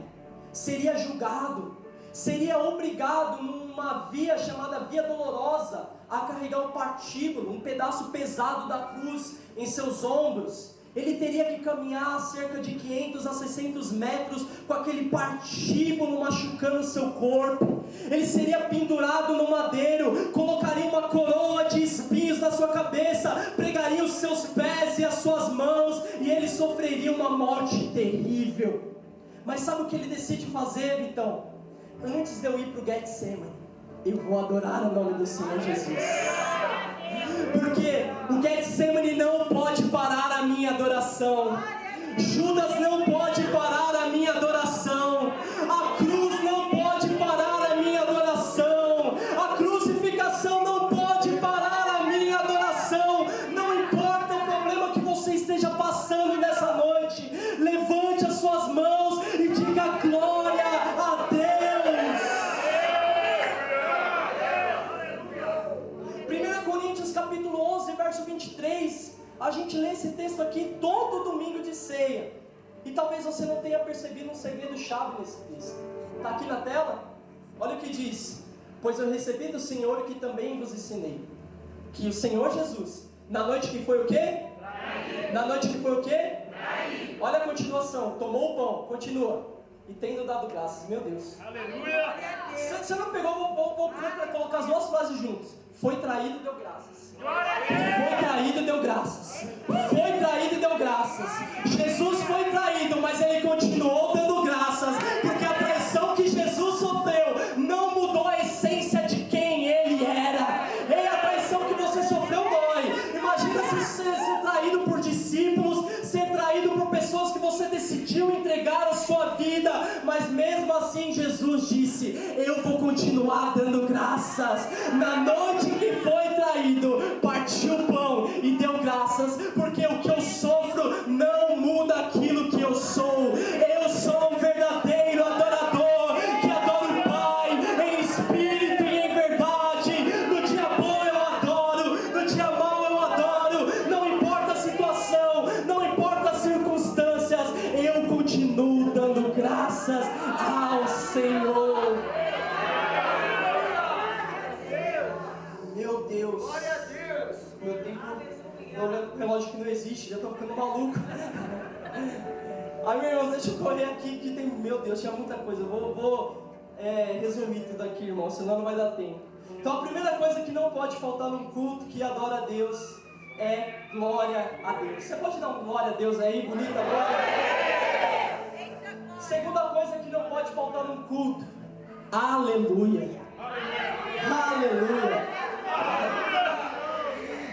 Speaker 1: Seria julgado. Seria obrigado numa via chamada Via Dolorosa a carregar um partíbulo, um pedaço pesado da cruz em seus ombros. Ele teria que caminhar cerca de 500 a 600 metros com aquele partíbulo machucando seu corpo. Ele seria pendurado no madeiro, colocaria uma coroa de espinhos na sua cabeça, pregaria os seus pés e as suas mãos, e ele sofreria uma morte terrível. Mas sabe o que ele decide fazer, Vitão? Antes de eu ir para o Getsemane, eu vou adorar o nome do Senhor Jesus. Porque o Getsemane não pode parar a minha adoração. Judas não pode parar a minha adoração. A cruz não pode parar a minha adoração. A crucificação não pode parar a minha adoração. Não importa o problema que você esteja passando nessa noite, levante as suas mãos e diga glória a Deus. 1 Coríntios capítulo 11, verso 23, a gente lê esse texto aqui todo domingo de ceia. E talvez você não tenha percebido um segredo chave nesse texto. Está aqui na tela? Olha o que diz: pois eu recebi do Senhor que também vos ensinei, que o Senhor Jesus, na noite que foi o quê? Na noite que foi o quê? Olha a continuação. Tomou o pão, continua. E tendo dado graças. Meu Deus.
Speaker 2: Aleluia.
Speaker 1: Você não pegou, vou colocar as duas frases juntas. Foi traído, deu graças. Foi traído, deu graças. Foi traído, deu graças. Jesus foi traído, mas ele continuou dando graças, porque a traição que Jesus sofreu não mudou a essência de quem ele era. E a traição que você sofreu dói. Imagina se ser traído por discípulos, ser traído por pessoas que você decidiu entregar a sua vida, mas mesmo assim Jesus disse: eu vou continuar dando graças. Na noite que foi traído, partiu o pão e deu graças, porque o que eu sofro não muda aquilo que eu sou. Eu sou um verdadeiro adorador, que adora o Pai em espírito e em verdade. No dia bom eu adoro, no dia mau eu adoro. Não importa a situação, não importa as circunstâncias, eu continuo dando graças ao Senhor. Meu Deus.
Speaker 2: Glória a Deus.
Speaker 1: Meu tempo, eu olhando pro relógio que não existe, já tô ficando maluco. Aí, meu irmão, deixa eu correr aqui que tem, meu Deus, tinha muita coisa. Eu vou resumir tudo aqui, irmão, senão não vai dar tempo. Então a primeira coisa que não pode faltar num culto que adora a Deus é glória a Deus. Você pode dar um glória a Deus aí, bonita glória? Segunda coisa que não pode faltar num culto: aleluia. Aleluia.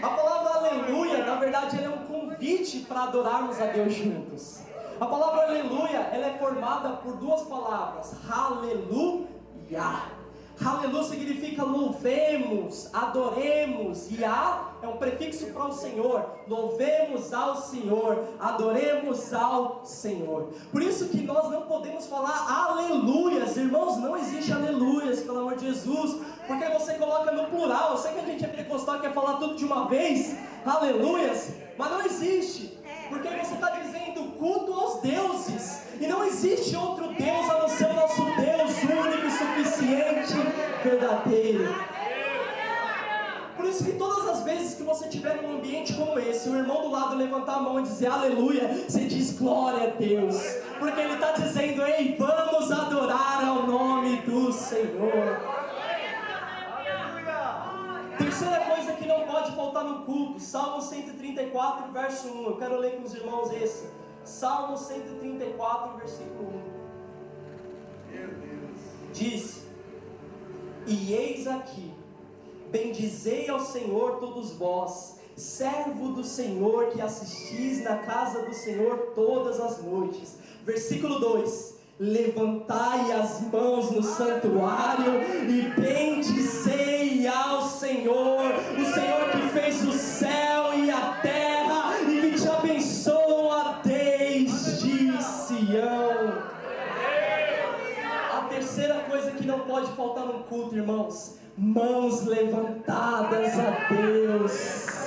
Speaker 1: A palavra aleluia, na verdade, ela é um convite para adorarmos a Deus juntos. A palavra aleluia, ela é formada por duas palavras: aleluia. Aleluia significa louvemos, adoremos. Yah é um prefixo para o Senhor. Louvemos ao Senhor, adoremos ao Senhor. Por isso que nós não podemos falar aleluias, irmãos. Não existe aleluias, pelo amor de Jesus, porque você coloca no plural. Eu sei que a gente é pentecostal e quer falar tudo de uma vez, aleluias, mas não existe, porque você está dizendo culto aos deuses, e não existe outro Deus a não ser o nosso Deus único e suficiente, verdadeiro. Por isso que todas as vezes que você estiver num ambiente como esse, o irmão do lado levantar a mão e dizer aleluia, você diz glória a Deus, porque ele está dizendo: ei, vamos adorar ao nome do Senhor. Terceira coisa que não pode faltar no culto: Salmo 134, verso 1. Eu quero ler com os irmãos esse. Salmo 134, versículo 1.
Speaker 2: Meu Deus.
Speaker 1: Diz: e eis aqui, bendizei ao Senhor todos vós, servo do Senhor, que assistis na casa do Senhor todas as noites. Versículo 2: levantai as mãos no santuário e bendizei ao Senhor, o Senhor que fez o céu e a terra e que te abençoa desde Sião. A terceira coisa que não pode faltar no culto, irmãos: mãos levantadas a Deus.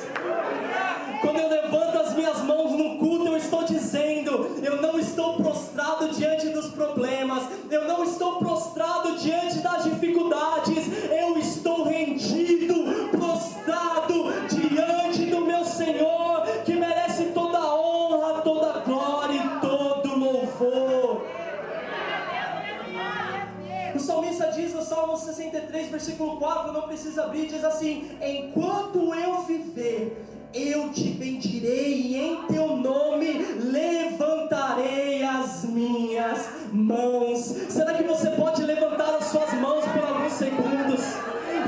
Speaker 1: Quando eu levanto as minhas mãos no culto, eu estou dizendo: eu não estou prostrado diante dos problemas, eu não estou prostrado diante das dificuldades, eu estou rendido, prostrado diante do meu Senhor, que merece toda a honra, toda a glória e todo o louvor. O salmista diz no Salmo 63, versículo 4, não precisa abrir, diz assim: enquanto eu viver, eu te bendirei e em teu nome levantarei as minhas mãos. Será que você pode levantar as suas mãos por alguns segundos?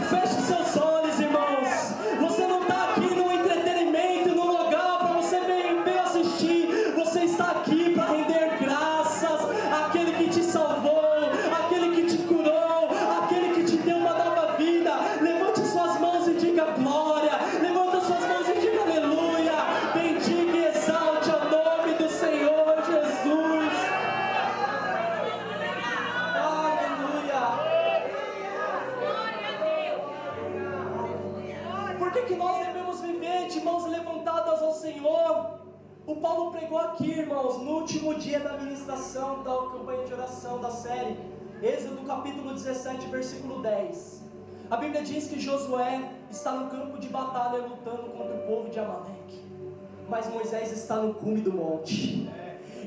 Speaker 1: Feche seus olhos, irmãos. Você não está aqui no entretenimento, no lugar para você ver assistir. Você está aqui para render graças àquele que te salvou, àquele que te curou, àquele que te deu uma nova vida. Levante suas mãos e diga glória. Levanta suas mãos e diga aleluia. Bendiga e exalte o nome do Senhor Jesus. Aleluia. Por que nós devemos viver de mãos levantadas ao Senhor? O Paulo pregou aqui, irmãos, no último dia da ministração da campanha de oração da série, Êxodo capítulo 17, versículo 10. A Bíblia diz que Josué está no campo de batalha lutando contra o povo de Amaleque. Mas Moisés está no cume do monte.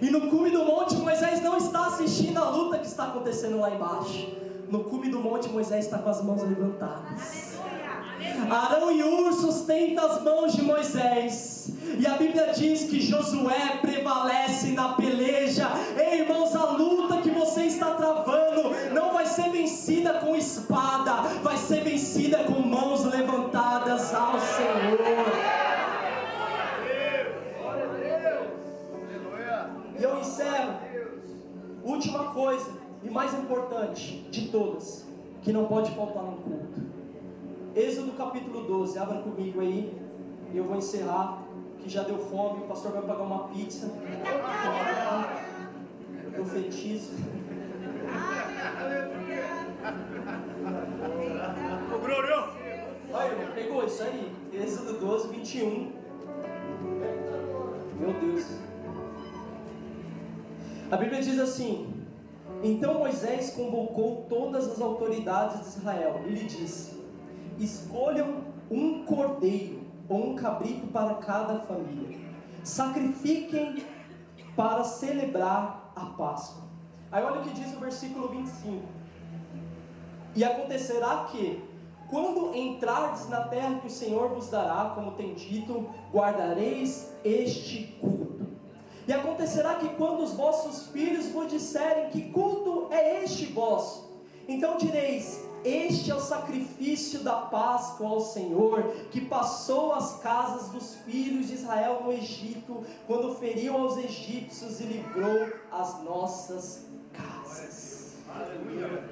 Speaker 1: E no cume do monte Moisés não está assistindo a luta que está acontecendo lá embaixo. No cume do monte Moisés está com as mãos levantadas. Arão e Hur sustentam as mãos de Moisés. E a Bíblia diz que Josué prevalece na peleja. Ei, irmãos, a luta que você está travando não vai ser vencida com espada, vai ser vencida com mãos levantadas ao Senhor. E eu encerro. Última coisa e mais importante de todas, que não pode faltar no culto. Êxodo capítulo 12, abra comigo aí. E eu vou encerrar, que já deu fome. O pastor vai pagar uma pizza. Profetizo. Aí, pegou isso aí? Êxodo 12, 21. Meu Deus. A Bíblia diz assim: então Moisés convocou todas as autoridades de Israel e lhe disse: escolham um cordeiro ou um cabrito para cada família, sacrifiquem para celebrar a Páscoa. Aí olha o que diz o versículo 25: e acontecerá que, quando entrardes na terra que o Senhor vos dará, como tem dito, guardareis este culto. E acontecerá que quando os vossos filhos vos disserem: que culto é este vosso? Então direis: este é o sacrifício da Páscoa ao Senhor, que passou as casas dos filhos de Israel no Egito, quando feriu aos egípcios e livrou as nossas casas. Aleluia.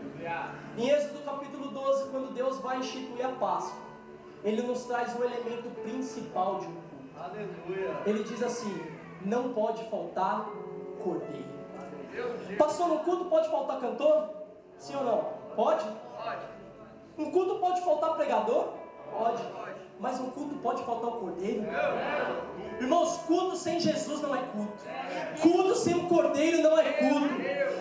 Speaker 1: Em Êxodo capítulo 12, quando Deus vai instituir a Páscoa, Ele nos traz o elemento principal de um culto. Aleluia. Ele diz assim: não pode faltar cordeiro. Passou no culto, pode faltar cantor? Sim ou não? Pode? Pode. Um culto pode faltar pregador? Pode. Mas um culto pode faltar o cordeiro? Irmãos, culto sem Jesus não é culto. Culto sem o cordeiro não é culto.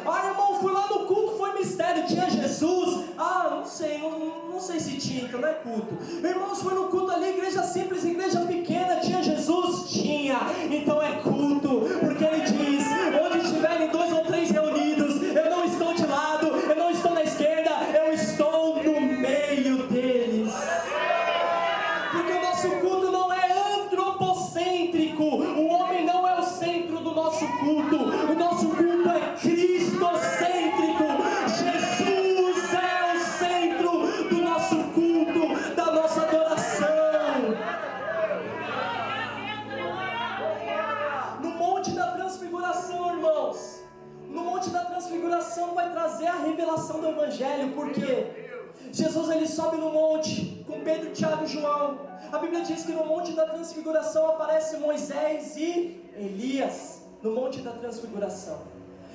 Speaker 1: Ah, irmão, fui lá no culto, foi mistério, tinha Jesus? Ah, não sei se tinha, então não é culto. Irmãos, fui no culto ali, igreja simples, igreja pequena, tinha Jesus? Tinha, então é culto. Porque ele diz: onde estiverem 2 ou 3 reunidos, eu não estou de lado, eu não estou na esquerda, eu estou no meio deles. Porque o nosso culto não é antropocêntrico. O homem não é o centro do nosso culto. O nosso culto é cristocêntrico. Jesus é o centro do nosso culto, da nossa adoração. No Monte da Transfiguração, irmãos, no Monte da Transfiguração vai trazer a revelação do Evangelho. Por quê? Jesus, ele sobe no monte com Pedro, Tiago e João. A Bíblia diz que no Monte da Transfiguração aparece Moisés e Elias, no Monte da Transfiguração.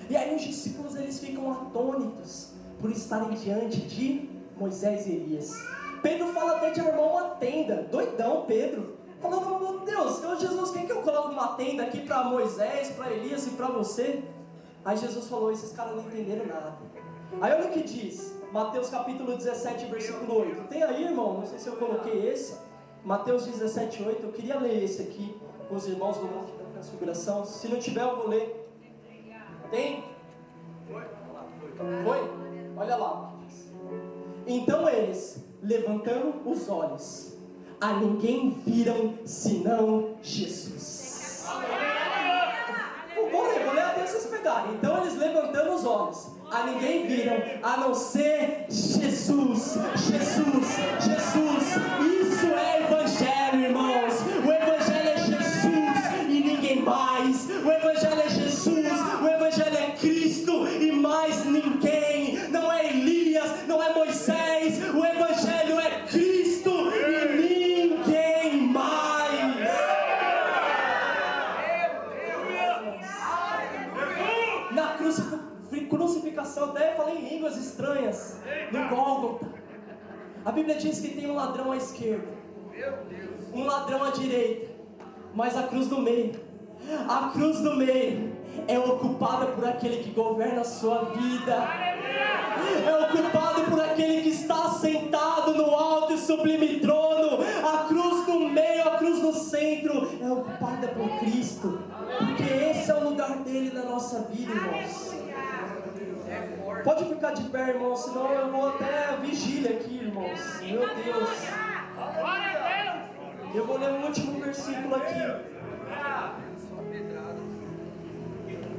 Speaker 1: E aí os discípulos, eles ficam atônitos por estarem diante de Moisés e Elias. Pedro fala até de armar uma tenda. Doidão Pedro, falando: meu Deus, Jesus, quem que eu coloco uma tenda aqui para Moisés, para Elias e para você? Aí Jesus falou: esses caras não entenderam nada. Aí olha o que diz Mateus capítulo 17, versículo 8. Tem aí, irmão? Não sei se eu coloquei esse. Mateus 17, 8. Eu queria ler esse aqui com os irmãos do Monte da Transfiguração. Se não tiver, eu vou ler. Tem? Foi? Olha lá o que diz. Então eles, levantando os olhos, a ninguém viram senão Jesus. Vou ler até vocês pegarem. Então eles, levantando os olhos, a ninguém viram, a não ser Jesus. Jesus, Jesus. Isso é Evangelho, irmãos. O Evangelho é Jesus e ninguém mais. O Evangelho é Jesus, o Evangelho é Cristo e mais ninguém. Não é Elias, não é Moisés. O Evangelho é Cristo e ninguém mais. Na crucificação, até falei em línguas estranhas, no Gólgota. A Bíblia diz que tem um ladrão à esquerda, um ladrão à direita, mas a cruz do meio, é ocupada por aquele que governa a sua vida, é ocupado por aquele que está sentado no alto e sublime trono. A cruz do meio, a cruz do centro, é ocupada por Cristo, porque esse é o lugar dele na nossa vida, irmãos. Pode ficar de pé, irmãos, senão eu vou até a vigília aqui, irmãos. Meu Deus. Eu vou ler o último versículo aqui.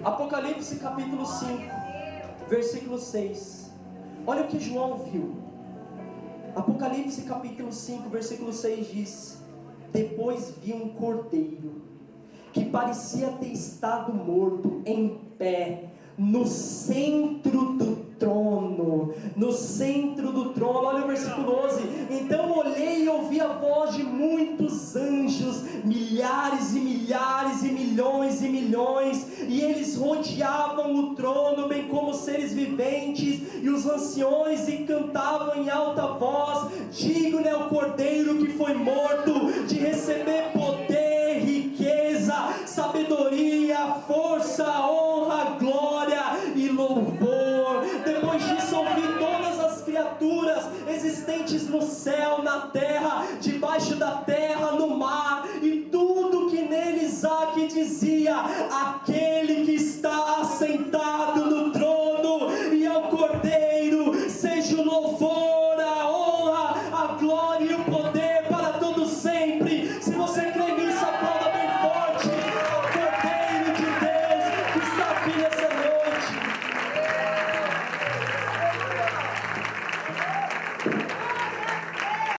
Speaker 1: Apocalipse capítulo 5, versículo 6. Olha o que João viu. Apocalipse capítulo 5, versículo 6 diz: depois vi um cordeiro, que parecia ter estado morto, em pé, no centro do trono. No centro do trono, olha o versículo 11. Então olhei e ouvi a voz de muitos anjos, milhares e milhares e milhões, e eles rodeavam o trono, bem como seres viventes e os anciões, e cantavam em alta voz: digno é o cordeiro que foi morto de receber poder, riqueza, sabedoria, força, honra, glória e louvor. Depois disso ouvi todas as criaturas existentes no céu, na terra, debaixo da terra, no mar, e tudo que neles há, que dizia: aquele que está